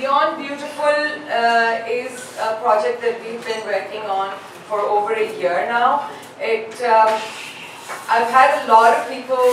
Beyond Beautiful is a project that we've been working on for over a year now. I've had a lot of people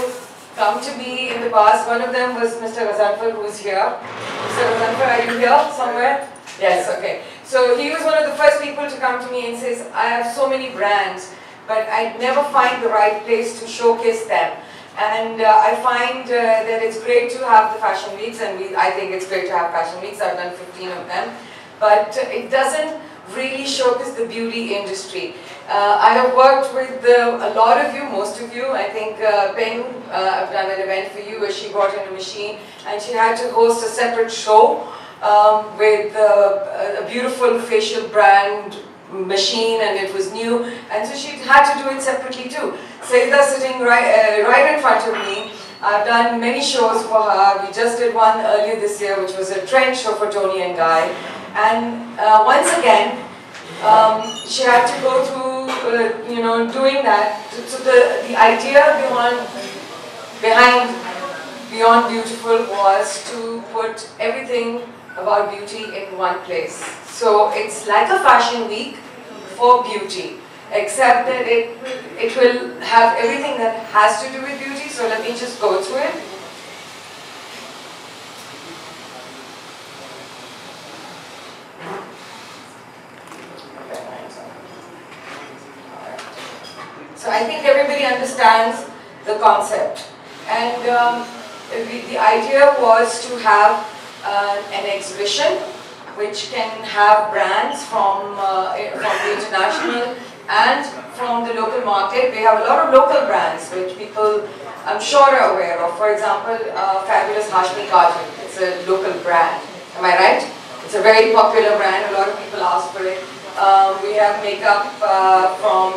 come to me in the past. One of them was Mr. Ghazanfar, who is here. Mr. Ghazanfar, are you here somewhere? Yes, okay. So he was one of the first people to come to me and says, I have so many brands, but I never find the right place to showcase them. And I find that it's great to have the fashion weeks, and I think it's great to have fashion weeks. I've done 15 of them. But it doesn't really showcase the beauty industry. I have worked with a lot of you, most of you. I think Pen, I've done an event for you where she brought in a machine and she had to host a separate show with a beautiful facial brand machine, and it was new, and so she had to do it separately too. Seda sitting right in front of me. I've done many shows for her. We just did one earlier this year, which was a trend show for Tony and Guy. And once again, she had to go through, doing that. So the idea behind Beyond Beautiful was to put everything about beauty in one place. So it's like a fashion week for beauty, except that it will have everything that has to do with beauty. So let me just go through it. So I think everybody understands the concept. And the idea was to have an exhibition which can have brands from the international and from the local market. We have a lot of local brands which people, I'm sure, are aware of. For example, Fabulous Hashmi Kajal. It's a local brand. Am I right? It's a very popular brand. A lot of people ask for it. We have makeup from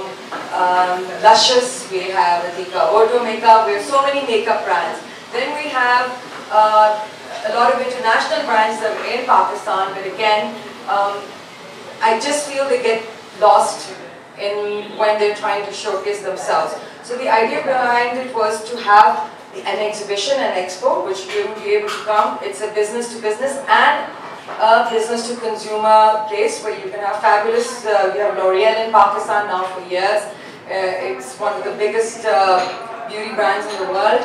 Luscious. We have Atika Auto Makeup. We have so many makeup brands. Then we have a lot of international brands that are in Pakistan, but again, I just feel they get lost when they're trying to showcase themselves. So the idea behind it was to have an exhibition, an expo, which you will be able to come. It's a business to business and a business to consumer place where you can have fabulous, you have L'Oreal in Pakistan now for years. It's one of the biggest beauty brands in the world.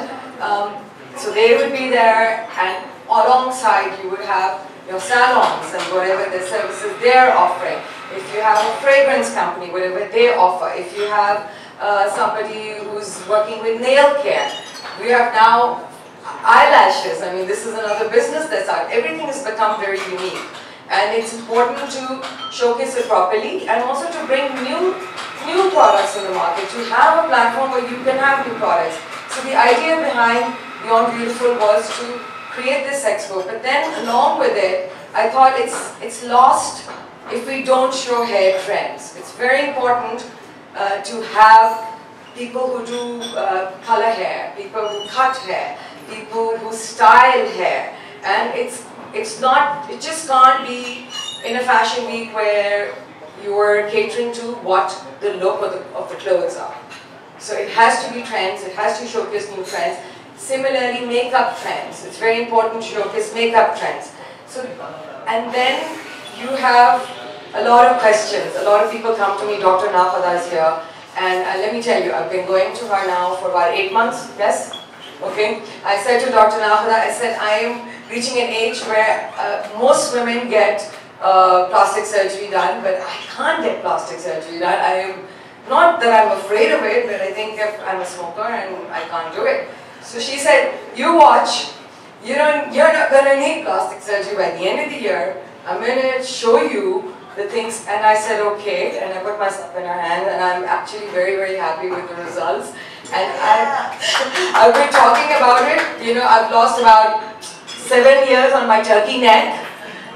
So they would be there, and alongside you would have your salons and whatever the services they're offering. If you have a fragrance company, whatever they offer. If you have somebody who's working with nail care. We have now eyelashes. I mean, this is another business that's out. Everything has become very unique. And it's important to showcase it properly and also to bring new products in the market, to have a platform where you can have new products. So the idea behind Beyond Beautiful was to create this expo, but then along with it, I thought it's lost if we don't show hair trends. It's very important to have people who do color hair, people who cut hair, people who style hair, and it just can't be in a fashion week where you are catering to what the look of the clothes are. So it has to be trends, it has to showcase new trends. Similarly, makeup trends. It's very important to showcase makeup trends. So, and then you have a lot of questions. A lot of people come to me, Dr. Nafada is here, and let me tell you, I've been going to her now for about 8 months, yes? Okay. I said to Dr. Nafada, I said, I am reaching an age where most women get plastic surgery done, but I can't get plastic surgery done. I am, not that I'm afraid of it, but I think I'm a smoker and I can't do it. So she said, you watch, you're not going to need plastic surgery by the end of the year. I'm going to show you the things. And I said, okay. And I put myself in her hand, and I'm actually very, very happy with the results. And I've been talking about it. I've lost about 7 years on my turkey neck.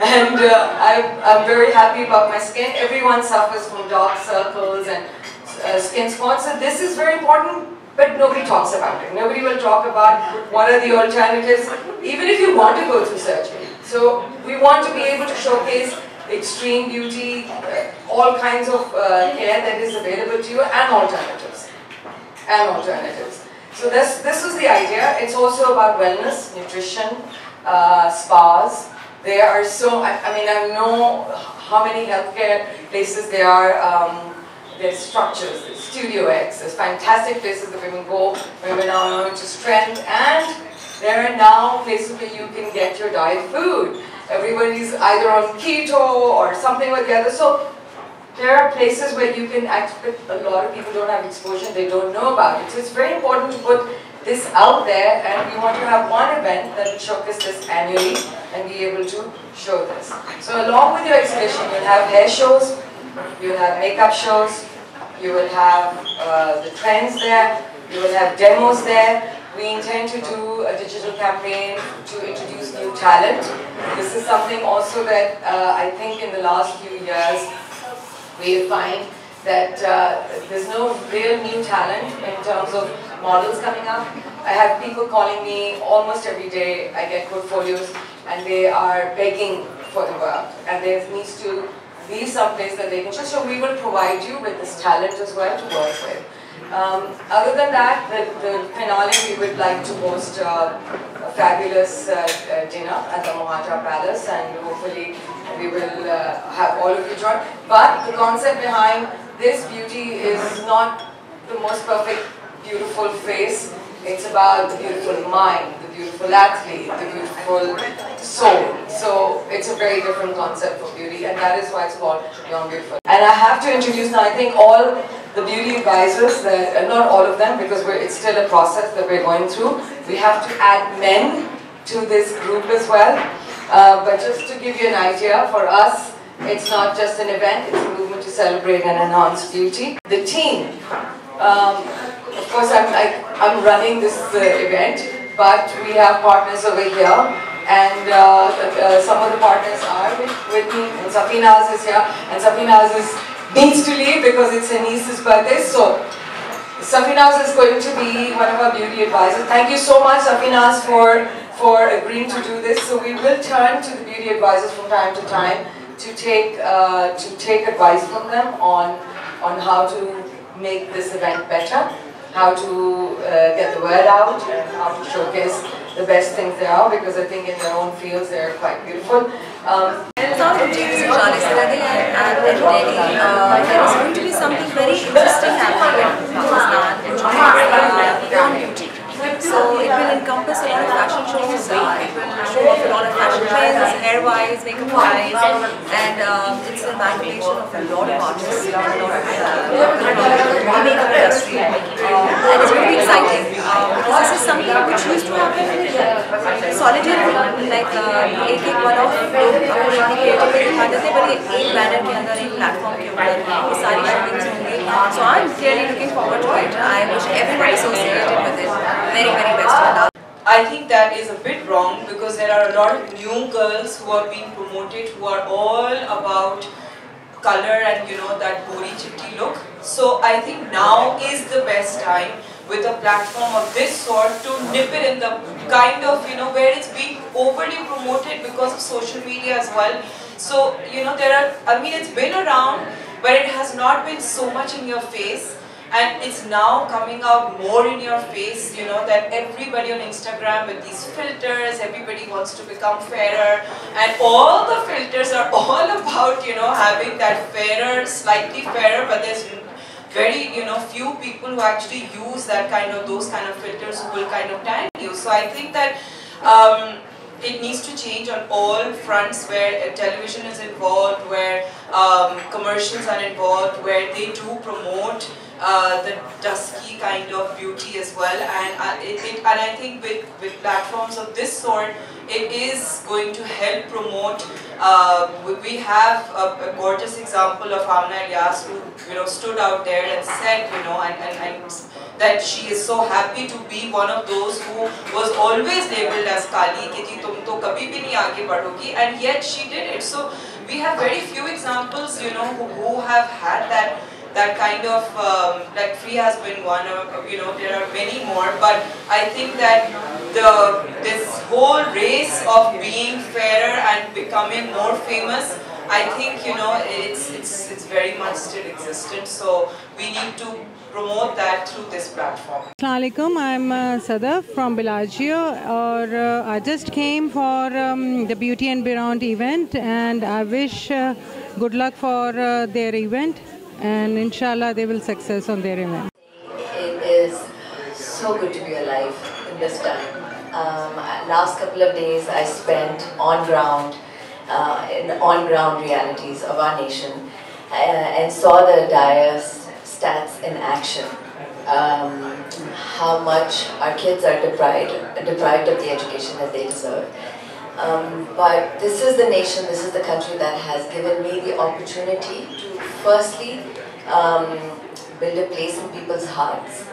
And I'm very happy about my skin. Everyone suffers from dark circles and skin spots. So this is very important. But nobody talks about it. Nobody will talk about what are the alternatives, even if you want to go through surgery. So we want to be able to showcase extreme beauty, all kinds of care that is available to you, and alternatives. So this was the idea. It's also about wellness, nutrition, spas, There are so, I mean, I know how many healthcare places there are. There's structures, there's Studio X, there's fantastic places that women go, women are into strength, and there are now places where you can get your diet food. Everybody's either on keto or something or the other. So there are places where you can actually, a lot of people don't have exposure, they don't know about it. So it's very important to put this out there, and we want to have one event that will showcase this annually and be able to show this. So along with your exhibition, you'll have hair shows, you'll have makeup shows, you will have the trends there, you will have demos there. We intend to do a digital campaign to introduce new talent. This is something also that I think in the last few years we find that there's no real new talent in terms of models coming up. I have people calling me almost every day. I get portfolios and they are begging for the work, and there needs to be some place that they can show. So we will provide you with this talent as well to work with. Other than that, the finale, we would like to host a fabulous dinner at the Mohata Palace, and hopefully we will have all of you join. But the concept behind this beauty is not the most perfect, beautiful face. It's about the beautiful mind, the beautiful athlete, the beautiful soul. So it's a very different concept for beauty, and that is why it's called Beyond Beautiful. And I have to introduce now, I think all the beauty advisors, not all of them, because it's still a process that we're going through. We have to add men to this group as well. But just to give you an idea, for us, it's not just an event, it's a movement to celebrate and enhance beauty. The team, of course I'm running this event, but we have partners over here, and some of the partners are with me, and Safinaz is here, and Safinaz needs to leave because it's her niece's birthday. So Safinaz is going to be one of our beauty advisors. Thank you so much, Safinaz, for agreeing to do this. So we will turn to the beauty advisors from time to time to take advice from them on how to make this event better, how to get the word out, and how to showcase the best things there are, because I think in their own fields they're quite beautiful. Zhalay Sarhadi and in Deli, there is going to be something very interesting happening in Pakistan, which is beyond beauty. So it will encompass a lot of fashion shows, it will show off a lot of fashion trends, hair-wise, makeup-wise, and it's an amalgamation of a lot of artists, a lot of the makeup industry, and it's very exciting because this is something which used to happen solitary, like एक one-off अपनी creativity दिखाते थे, पर ये एक banner के अंदर, एक platform के ऊपर ये सारी shootings होंगी. So I'm clearly looking forward to it. I wish everyone associated with it very, very best of luck. I think that is a bit wrong, because there are a lot of new girls who are being promoted who are all about color and that bori chitti look. So I think now is the best time with a platform of this sort to nip it in the kind of where it's being overly promoted because of social media as well. So there are, I mean, it's been around, but it has not been so much in your face. And it's now coming out more in your face, that everybody on Instagram with these filters, everybody wants to become fairer, and all the filters are all about, having that fairer, slightly fairer, but there's very, few people who actually use those kind of filters who will kind of tan you. So I think that it needs to change on all fronts, where television is involved, where commercials are involved, where they do promote the dusky kind of beauty as well, and I think with platforms of this sort, it is going to help promote. We have a gorgeous example of Aamina who stood out there and said and that she is so happy to be one of those who was always labeled as Kali, कि तुम तो कभी भी नहीं आगे बढ़ोगी, and yet she did it. So we have very few examples who have had that that kind of, like Frieha has been one, there are many more, but I think that this whole race of being fairer and becoming more famous, I think, it's very much still existent, so we need to promote that through this platform. Assalamu alaikum, I'm Sadaf from Bellagio, or I just came for the Beauty and Beyond event, and I wish good luck for their event, and inshallah they will success on their event. It is so good to be alive in this time. Last couple of days I spent on ground, in on-ground realities of our nation, and saw the dire stats in action. How much our kids are deprived of the education that they deserve. But this is the nation, this is the country that has given me the opportunity to firstly build a place in people's hearts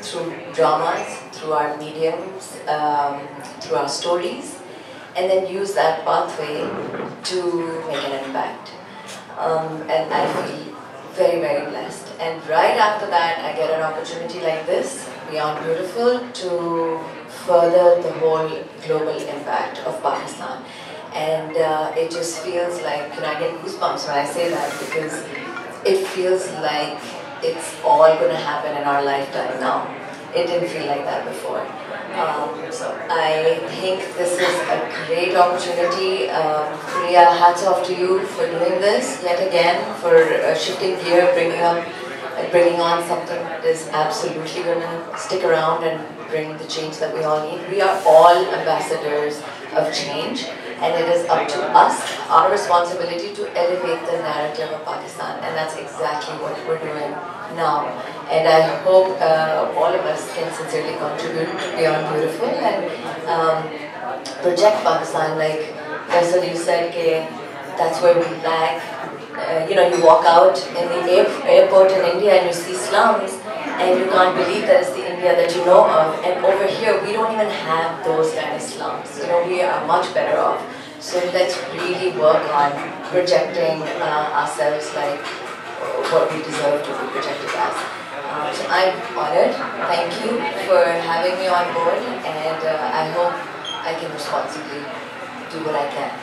through dramas, through our mediums, through our stories, and then use that pathway to make an impact. And I feel very, very blessed. And right after that, I get an opportunity like this, Beyond Beautiful, to further the whole global impact of Pakistan. And it just feels like, I get goosebumps when I say that, because it feels like it's all going to happen in our lifetime now. It didn't feel like that before. So I think this is a great opportunity. Frieha, hats off to you for doing this yet again, for shifting gear, bringing on something that is absolutely going to stick around and bring the change that we all need. We are all ambassadors of change, and it is up to us, our responsibility, to elevate the narrative of Pakistan, and that's exactly what we're doing now. And I hope all of us can sincerely contribute to Beyond Beautiful and project Pakistan, like Faisal, you said, that's where we lag. You walk out in the airport in India and you see slums, and you can't believe that it's the India that you know of. And over here, we don't even have those kind of slums. We are much better off. So let's really work on projecting ourselves like what we deserve to be projected as. So I'm honored. Thank you for having me on board, and I hope I can responsibly do what I can.